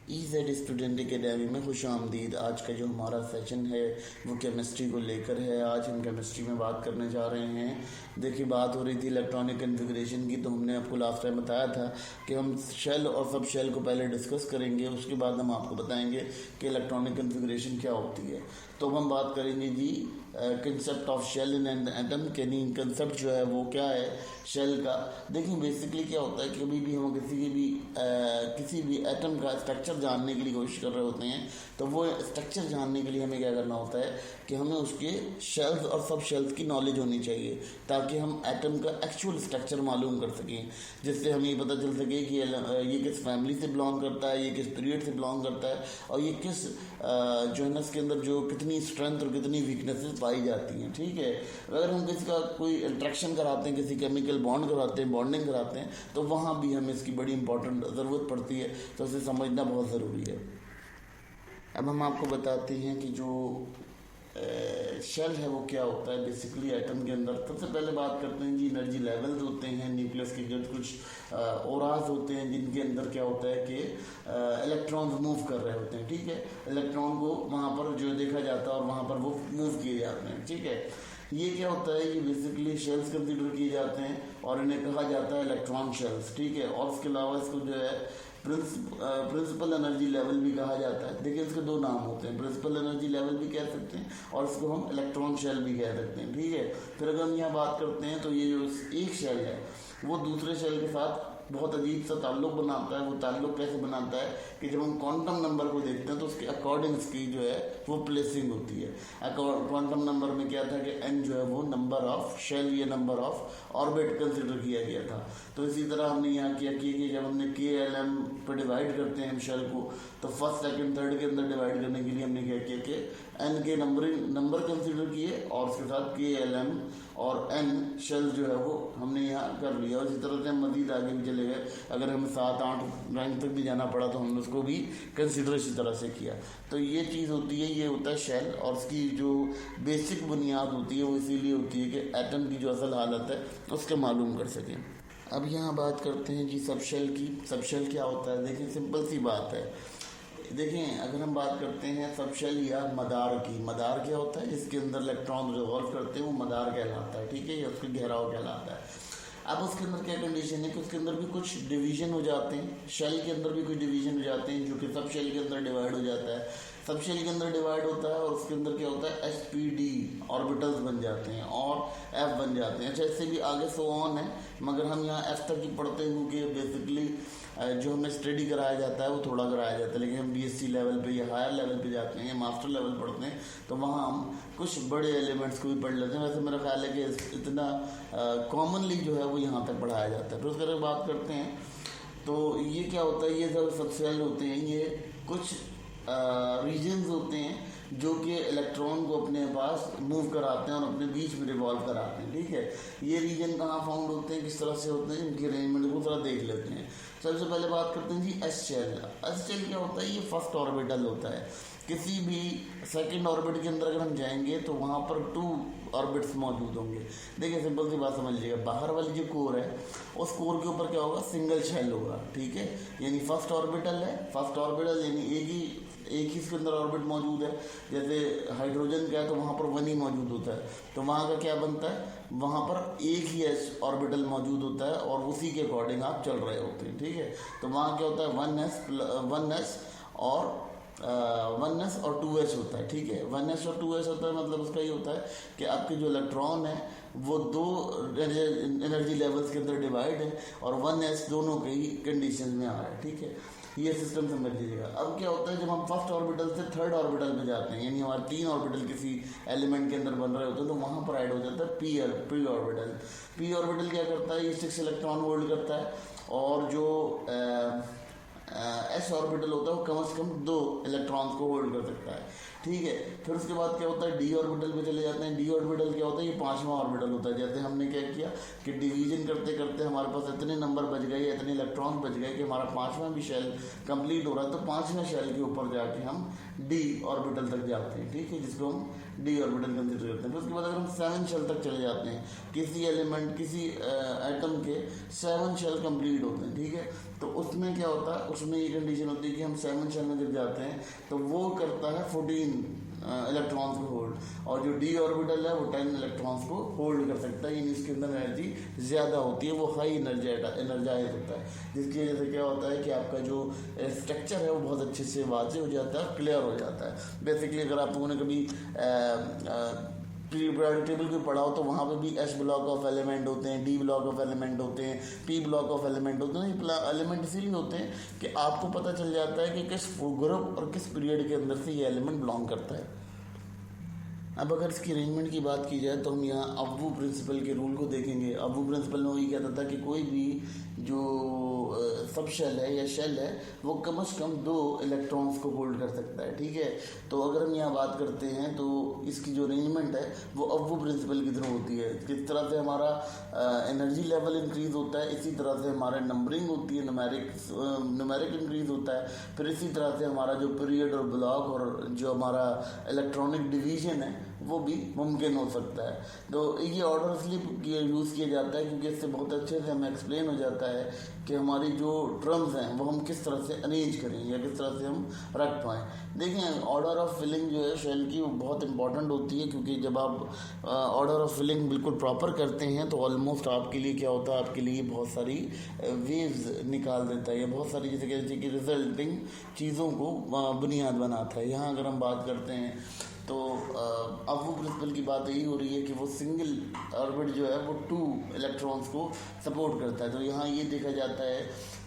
EZ student academy में खुश आमदीद। आज का जो हमारा सेशन है वो केमिस्ट्री को लेकर है। आज हम केमिस्ट्री में बात करने जा रहे हैं। देखिए, बात हो रही थी इलेक्ट्रॉनिक कन्फिग्रेशन की, तो हमने आपको लास्ट टाइम बताया था कि हम शेल और सब शेल को पहले डिस्कस करेंगे, उसके बाद हम आपको बताएंगे कि इलेक्ट्रॉनिक कन्फिग्रेशन क्या होती है। तो हम बात करेंगे जी concept of shell in an atom, यानी कंसेप्ट जो है वो क्या है शेल का। देखिए, बेसिकली क्या होता है कि कभी भी हम किसी भी एटम का स्ट्रक्चर जानने के लिए कोशिश कर रहे होते हैं, तो वो स्ट्रक्चर जानने के लिए हमें क्या करना होता है कि हमें उसके शेल्स और सब शेल्स की नॉलेज होनी चाहिए, ताकि हम एटम का एक्चुअल स्ट्रक्चर मालूम कर सकें, जिससे हमें ये पता चल सके कि ये किस फैमिली से बिलोंग करता है, ये किस पीरियड से बिलोंग करता है, और ये किस जो है ना इसके अंदर जो कितनी स्ट्रेंथ और कितनी वीकनेसेस पाई जाती हैं। ठीक है, अगर हम किसी का कोई इंट्रैक्शन कराते हैं, किसी केमिकल बॉन्ड कराते हैं, बॉन्डिंग कराते हैं, तो वहाँ भी हमें इसकी बड़ी इंपॉर्टेंट ज़रूरत पड़ती है, तो इसे समझना बहुत ज़रूरी है। अब हम आपको बताते हैं कि जो शेल है वो क्या होता है बेसिकली एटम के अंदर। सबसे पहले बात करते हैं जी एनर्जी लेवल्स होते हैं न्यूक्लियस के जो कुछ ओराज होते हैं, जिनके अंदर क्या होता है कि इलेक्ट्रॉन्स मूव कर रहे होते हैं। ठीक है, इलेक्ट्रॉन को वहाँ पर जो देखा जाता है और वहाँ पर वो मूव किए जाते हैं। ठीक है, ये क्या होता है, ये बेसिकली शेल्स कंसिडर किए जाते हैं और इन्हें कहा जाता है इलेक्ट्रॉन शेल्स। ठीक है, और उसके अलावा इसको जो है प्रिंसिपल एनर्जी लेवल भी कहा जाता है। देखिए, इसके दो नाम होते हैं, प्रिंसिपल एनर्जी लेवल भी कह सकते हैं और इसको हम इलेक्ट्रॉन शेल भी कह सकते हैं। ठीक है, फिर अगर हम यहाँ बात करते हैं तो ये जो एक शेल है वो दूसरे शेल के साथ बहुत अजीब सा ताल्लुक बनाता है। वो ताल्लुक कैसे बनाता है कि जब हम क्वांटम नंबर को देखते हैं तो उसके अकॉर्डिंग इसकी जो है वो प्लेसिंग होती है। क्वांटम नंबर में क्या था कि n जो है वो नंबर ऑफ शेल या नंबर ऑफ ऑर्बिट कंसिडर किया गया था। तो इसी तरह हमने यहाँ किया कि जब हमने KLM पर डिवाइड करते हैं हम शेल को, तो फर्स्ट सेकंड थर्ड के अंदर डिवाइड करने के लिए हमने क्या किया कि n के नंबर कंसिडर किए और उसके साथ KLM और n शेल जो है वो हमने यहाँ कर लिया। और इसी तरह से हम मजीद आगे भी चले गए, अगर हमें 7-8 रैंक तक भी जाना पड़ा तो हमने उसको भी कंसिडर इसी तरह से किया। तो ये चीज़ होती है, ये होता है शेल, और उसकी जो बेसिक बुनियाद होती है वो इसीलिए होती है कि एटम की जो असल हालत है उसके मालूम कर सकें। अब यहाँ बात करते हैं जी सब शेल की। सब शेल क्या होता है, देखिए सिंपल सी बात है। देखें, अगर हम बात करते हैं सब शेल या मदार की, मदार क्या होता है, जिसके अंदर इलेक्ट्रॉन रिवॉल्व करते हैं वो मदार कहलाता है। ठीक है, या उसका घेराव कहलाता है। अब उसके अंदर क्या कंडीशन है कि उसके अंदर भी कुछ डिवीजन हो जाते हैं, शेल के अंदर भी कुछ डिवीजन हो जाते हैं, जो कि सब शेल के अंदर डिवाइड हो जाता है। सब शेल के अंदर डिवाइड होता है और उसके अंदर क्या होता है sp-d ऑर्बिटल्स बन जाते हैं और f बन जाते हैं। अच्छा, इससे भी आगे सो ऑन है, मगर हम यहाँ f तक ही पढ़ते हैं क्योंकि बेसिकली जो हमें स्टडी कराया जाता है वो थोड़ा कराया जाता है। लेकिन हम BSc लेवल पे या हायर लेवल पे जाते हैं या मास्टर लेवल पढ़ते हैं तो वहाँ हम कुछ बड़े एलिमेंट्स को भी पढ़ लेते हैं। वैसे मेरा ख्याल है कि इतना कॉमनली जो है वो यहाँ तक पढ़ाया जाता है। फिर उसके बाद बात करते हैं तो ये क्या होता है, ये सब शेल होते हैं, ये कुछ रीजन्स होते हैं जो कि इलेक्ट्रॉन को अपने पास मूव कराते हैं और अपने बीच में रिवॉल्व कराते हैं। ठीक है, ये रीजन कहाँ फाउंड होते हैं, किस तरह से होते हैं, इनकी अरेंजमेंट को थोड़ा देख लेते हैं। सबसे पहले बात करते हैं जी एस शेल। एस शेल क्या होता है, ये फर्स्ट ऑर्बिटल होता है। किसी भी सेकंड ऑर्बिट के अंदर अगर हम जाएंगे तो वहाँ पर 2 ऑर्बिट्स मौजूद होंगे। देखिए, सिंपल सी बात समझिएगा, बाहर वाली जो कोर है उस कोर के ऊपर क्या होगा, सिंगल शेल होगा। ठीक है, यानी फर्स्ट ऑर्बिटल है, फर्स्ट ऑर्बिटल यानी एक ही इसके अंदर ऑर्बिट मौजूद है। जैसे हाइड्रोजन का है तो वहाँ पर 1 ही मौजूद होता है, तो वहाँ का क्या बनता है, वहाँ पर एक ही एस ऑर्बिटल मौजूद होता है और उसी के अकॉर्डिंग आप चल रहे होते हैं। ठीक है, तो वहाँ क्या होता है 1s और 2s होता है। ठीक है, 1s और 2s होता है, मतलब उसका ये होता है कि आपके जो इलेक्ट्रॉन है वो 2 एनर्जी लेवल्स के अंदर डिवाइड है और 1s दोनों के ही कंडीशन में आ रहा है। ठीक है, ये सिस्टम समझ लीजिएगा। अब क्या होता है, जब हम फर्स्ट ऑर्बिटल से थर्ड ऑर्बिटल में जाते हैं, यानी हमारे 3 ऑर्बिटल किसी एलिमेंट के अंदर बन रहे होते हैं, तो वहाँ पर ऐड हो जाता है पी ऑर्बिटल। पी ऑर्बिटल क्या करता है, ये 6 इलेक्ट्रॉन होल्ड करता है और जो एस ऑर्बिटल होता है वो कम से कम 2 इलेक्ट्रॉन्स को होल्ड कर सकता है। ठीक है, फिर उसके बाद क्या होता है, डी ऑर्बिटल पे चले जाते हैं। डी ऑर्बिटल क्या होता है, ये 5वां ऑर्बिटल होता है। जैसे हमने क्या किया कि डिवीजन करते करते हमारे पास इतने नंबर बच गए, इतने इलेक्ट्रॉन बच गए कि हमारा 5वां भी शेल कंप्लीट हो रहा है, तो 5वें शेल के ऊपर जाके हम डी ऑर्बिटल तक जाते हैं। ठीक है, जिसको हम डी ऑर्बिटल कंसिडर करते हैं। फिर उसके बाद अगर हम 7 शेल तक चले जाते हैं, किसी एलिमेंट किसी एटम के 7 शेल कंप्लीट होते हैं, ठीक है। तो उसमें क्या होता है, उसमें ये कंडीशन होती है कि हम 7 शेल में जब जाते हैं तो वो करता है 14 इलेक्ट्रॉन्स को होल्ड, और जो डी ऑर्बिटल है वो 10 इलेक्ट्रॉन्स को होल्ड कर सकता है, यानी इसके अंदर एनर्जी ज़्यादा होती है, वो हाई एनर्जाइज होता है, जिसकी वजह से क्या होता है कि आपका जो स्ट्रक्चर है वो बहुत अच्छे से वाज़ेह हो जाता है, क्लियर हो जाता है। बेसिकली अगर आप लोगों ने कभी पीरियोडिक टेबल को पढ़ाओ तो वहाँ पे भी एस ब्लॉक ऑफ एलिमेंट होते हैं, डी ब्लॉक ऑफ एलिमेंट होते हैं, पी ब्लॉक ऑफ एलिमेंट होते हैं। ये एलिमेंट इसीलिए होते हैं कि आपको पता चल जाता है कि किस ग्रुप और किस पीरियड के अंदर से ये एलिमेंट बिलोंग करता है। अब अगर इसकी अरेंजमेंट की बात की जाए तो हम यहाँ अब्बू प्रिंसिपल के रूल को देखेंगे। अब्बू प्रिंसिपल में वही कहता था कि कोई भी जो सब शेल है या शेल है वो कम से कम 2 इलेक्ट्रॉन्स को होल्ड कर सकता है, ठीक है। तो अगर हम यहाँ बात करते हैं तो इसकी जो अरेंजमेंट है वो अब्बू प्रिंसिपल की तरह होती है। किस तरह से हमारा एनर्जी लेवल इंक्रीज होता है, इसी तरह से हमारे नंबरिंग होती है, न्यूमेरिक इंक्रीज होता है। फिर इसी तरह से हमारा जो पीरियड और ब्लॉक और जो हमारा इलेक्ट्रॉनिक डिवीजन है वो भी मुमकिन हो सकता है। तो ये ऑर्डर इसलिए यूज़ किया जाता है क्योंकि इससे बहुत अच्छे से हमें एक्सप्लेन हो जाता है कि हमारी जो टर्म्स हैं वो हम किस तरह से अरेंज करें या किस तरह से हम रख पाएँ। देखिए ऑर्डर ऑफ फिलिंग जो है शेल की वो बहुत इंपॉर्टेंट होती है, क्योंकि जब आप ऑर्डर ऑफ फिलिंग बिल्कुल प्रॉपर करते हैं तो ऑलमोस्ट आपके लिए क्या होता है, आपके लिए बहुत सारी वेव्स निकाल देता है या बहुत सारी जैसे कहते हैं कि रिजल्टिंग चीज़ों को बुनियाद बनाता है। यहाँ अगर हम बात करते हैं तो अब वो प्रिंसिपल की बात यही हो रही है कि वो सिंगल ऑर्बिट जो है वो 2 इलेक्ट्रॉन्स को सपोर्ट करता है। तो यहाँ ये देखा जाता है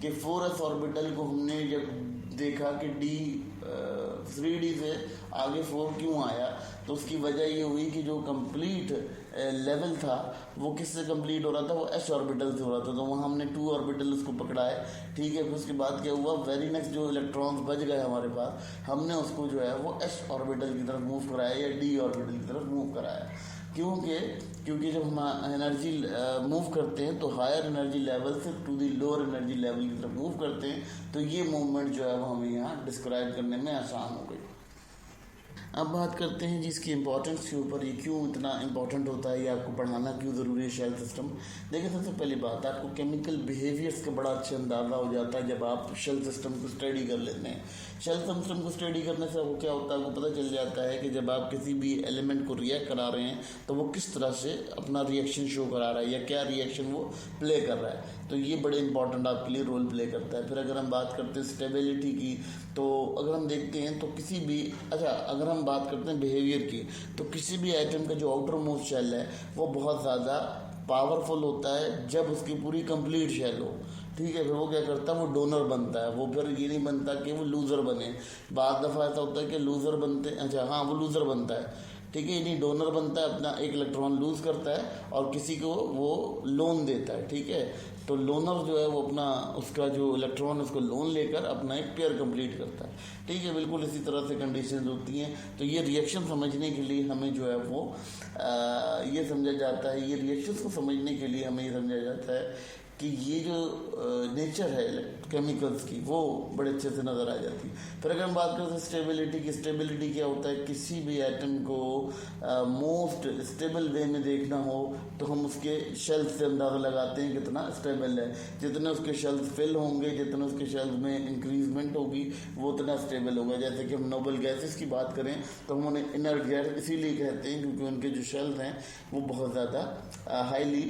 कि 4s ऑर्बिटल को हमने जब देखा कि D3D से आगे 4 क्यों आया, तो उसकी वजह ये हुई कि जो कंप्लीट लेवल था वो किससे कंप्लीट हो रहा था, वो s ऑर्बिटल से हो रहा था। तो वहाँ हमने 2 ऑर्बिटल उसको पकड़ा है, ठीक है। फिर उसके बाद क्या हुआ, वेरी नेक्स्ट जो इलेक्ट्रॉन्स बच गए हमारे पास, हमने उसको जो है वो s ऑर्बिटल की तरफ मूव कराया या d ऑर्बिटल की तरफ मूव कराया। क्योंकि जब हम एनर्जी मूव करते हैं तो हायर एनर्जी लेवल से to the lower energy level की तरफ मूव करते हैं, तो ये मूवमेंट जो है वो हमें यहाँ डिस्क्राइब करने में आसान हो गई। अब बात करते हैं जिसकी इंपॉर्टेंस के ऊपर, ये क्यों इतना इंपॉर्टेंट होता है, ये आपको पढ़ाना क्यों ज़रूरी है शेल सिस्टम। देखिए सबसे पहली बात, आपको केमिकल बिहेवियर्स का बड़ा अच्छा अंदाज़ा हो जाता है जब आप शेल सिस्टम को स्टडी कर लेते हैं। शेल सिस्टम को स्टडी करने से आपको क्या होता है, आपको पता चल जाता है कि जब आप किसी भी एलिमेंट को रिएक्ट करा रहे हैं तो वो किस तरह से अपना रिएक्शन शो करा रहा है या क्या रिएक्शन वो प्ले कर रहा है। तो ये बड़े इंपॉर्टेंट आपके लिए रोल प्ले करता है। फिर अगर हम बात करते हैं स्टेबिलिटी की, तो अगर हम देखते हैं तो किसी भी अगर हम बात करते हैं बिहेवियर की, तो किसी भी आइटम का जो आउटर मोस्ट शेल है वो बहुत ज़्यादा पावरफुल होता है जब उसकी पूरी कंप्लीट शेल हो, ठीक है। फिर वो क्या करता है, वो डोनर बनता है, वो फिर ये नहीं बनता कि वो लूज़र बने। बाद दफ़ा ऐसा होता है कि लूज़र बनते वो लूज़र बनता है, ठीक है, यानी डोनर बनता है, अपना एक इलेक्ट्रॉन लूज़ करता है और किसी को वो लोन देता है, ठीक है। तो लोनर जो है वो अपना उसका जो इलेक्ट्रॉन उसको लोन लेकर अपना एक पेयर कंप्लीट करता है, ठीक है। बिल्कुल इसी तरह से कंडीशंस होती हैं। तो ये रिएक्शन समझने के लिए हमें जो है वो ये समझा जाता है, ये रिएक्शंस को समझने के लिए हमें ये समझा जाता है कि ये जो नेचर है केमिकल्स की वो बड़े अच्छे से नज़र आ जाती है। फिर अगर हम बात करते हैं स्टेबिलिटी की, स्टेबिलिटी क्या होता है, किसी भी एटम को मोस्ट स्टेबल वे में देखना हो तो हम उसके शेल्स से अंदाज़ा लगाते हैं कितना स्टेबल है। जितने उसके शेल्स फिल होंगे, जितने उसके शेल्स में इंक्रीजमेंट होगी वो उतना स्टेबल होगा। जैसे कि हम नोबल गैसेस की बात करें तो हम उन्हें इनर्ट गैस इसीलिए कहते हैं क्योंकि उनके जो शेल्स हैं वो बहुत ज़्यादा हाईली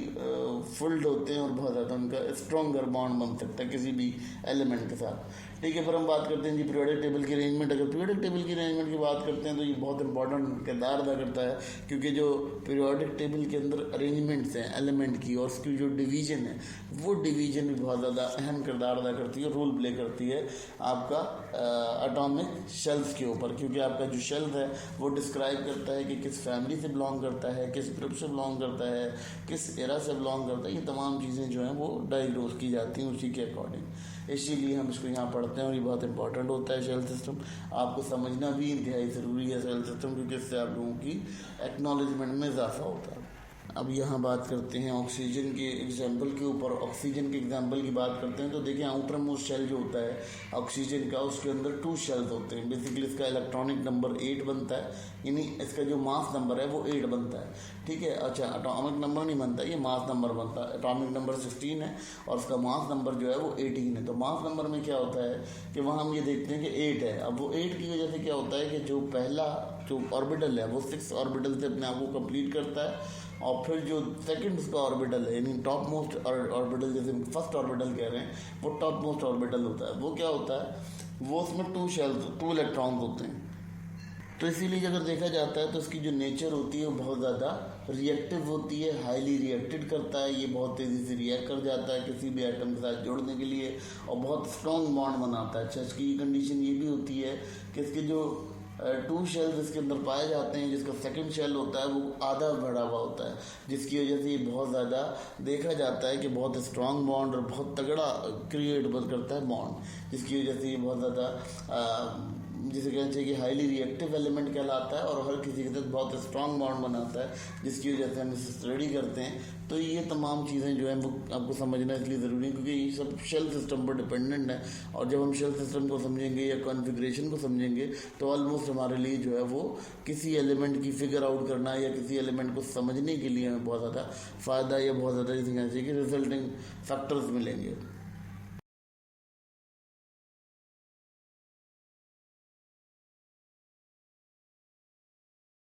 फुल्ड होते हैं और बहुत ज़्यादा उनका स्ट्रॉन्गर बॉन्ड बन सकता है किसी भी एलिमेंट के साथ, ठीक है। फिर हम बात करते हैं जी पीरियोडिक टेबल की अरेंजमेंट। अगर पीरियोडिक टेबल की अरेंजमेंट की बात करते हैं तो ये बहुत इंपॉर्टेंट किरदार अदा करता है, क्योंकि जो पीरियोडिक टेबल के अंदर अरेंजमेंट्स हैं एलिमेंट की और उसकी जो डिवीज़न है वो डिवीज़न भी बहुत ज़्यादा अहम किरदार अदा करती है, रोल प्ले करती है आपका एटॉमिक शेल्स के ऊपर, क्योंकि आपका जो शेल्स है वो डिस्क्राइब करता है कि किस फैमिली से बिलोंग करता है, किस ग्रुप से बिलोंग करता है, किस एरा से बिलोंग करता है। ये तमाम चीज़ें जो हैं वो डायग्नोज की जाती हैं उसी के अकॉर्डिंग, इसीलिए हम इसको यहाँ पढ़ते हैं और ये बहुत इंपॉर्टेंट होता है शेल सिस्टम। आपको समझना भी इंतहाई ज़रूरी है शेल सिस्टम, क्योंकि इससे आप लोगों की एक्नॉलेजमेंट में इजाफा होता है। अब यहाँ बात करते हैं ऑक्सीजन के एग्जाम्पल के ऊपर। ऑक्सीजन के एग्जाम्पल की बात करते हैं तो देखिए आउटर मोस्ट शेल जो होता है ऑक्सीजन का, उसके अंदर 2 शेल्स होते हैं। बेसिकली इसका इलेक्ट्रॉनिक नंबर 8 बनता है, यानी इसका जो मास नंबर है वो 8 बनता है, ठीक है। अच्छा, एटॉमिक नंबर नहीं बनता, ये मास नंबर बनता है। एटॉमिक नंबर 16 है और उसका मास नंबर जो है वो 18 है। तो मास नंबर में क्या होता है कि वहाँ हम ये देखते हैं कि 8 है। अब वो 8 की वजह से क्या होता है कि जो पहला जो ऑर्बिटल है वो 6 ऑर्बिटल से अपने आप को कंप्लीट करता है, और फिर जो सेकंड उसका ऑर्बिटल है, यानी टॉप मोस्ट ऑर्बिटल, जैसे फर्स्ट ऑर्बिटल कह रहे हैं, वो टॉप मोस्ट ऑर्बिटल होता है। वो क्या होता है, वो उसमें 2 इलेक्ट्रॉन्स होते हैं। तो इसीलिए अगर देखा जाता है तो इसकी जो नेचर होती है वो बहुत ज़्यादा रिएक्टिव होती है, हाईली रिएक्टेड करता है। ये बहुत तेज़ी से रिएक्ट कर जाता है किसी भी आइटम के साथ जोड़ने के लिए, और बहुत स्ट्रॉन्ग बॉन्ड बनाता है। अच्छा, इसकी कंडीशन ये भी होती है कि इसके जो 2 शेल्स इसके अंदर पाए जाते हैं, जिसका सेकंड शेल होता है वो आधा भरा हुआ होता है, जिसकी वजह से ये बहुत ज़्यादा देखा जाता है कि बहुत स्ट्रॉन्ग बॉन्ड और बहुत तगड़ा क्रिएट करता है बॉन्ड, जिसकी वजह से ये बहुत ज़्यादा जिसे कहना चाहिए कि हाईली रिएक्टिव एलिमेंट कहलाता है, और हर किसी के साथ बहुत स्ट्रॉन्ग बॉन्ड बनाता है, जिसकी वजह से हम इसे स्टडी करते हैं। तो ये तमाम चीज़ें जो हैं वो आपको समझना इसलिए ज़रूरी है क्योंकि ये सब शेल सिस्टम पर डिपेंडेंट है। और जब हम शेल सिस्टम को समझेंगे या कॉन्फ़िगरेशन को समझेंगे तो ऑलमोस्ट हमारे लिए जो है वो किसी एलिमेंट की फिगर आउट करना या किसी एलिमेंट को समझने के लिए हमें बहुत ज़्यादा फ़ायदा या बहुत ज़्यादा जिसे कहना चाहिए कि रिजल्टिंग फैक्टर्स मिलेंगे।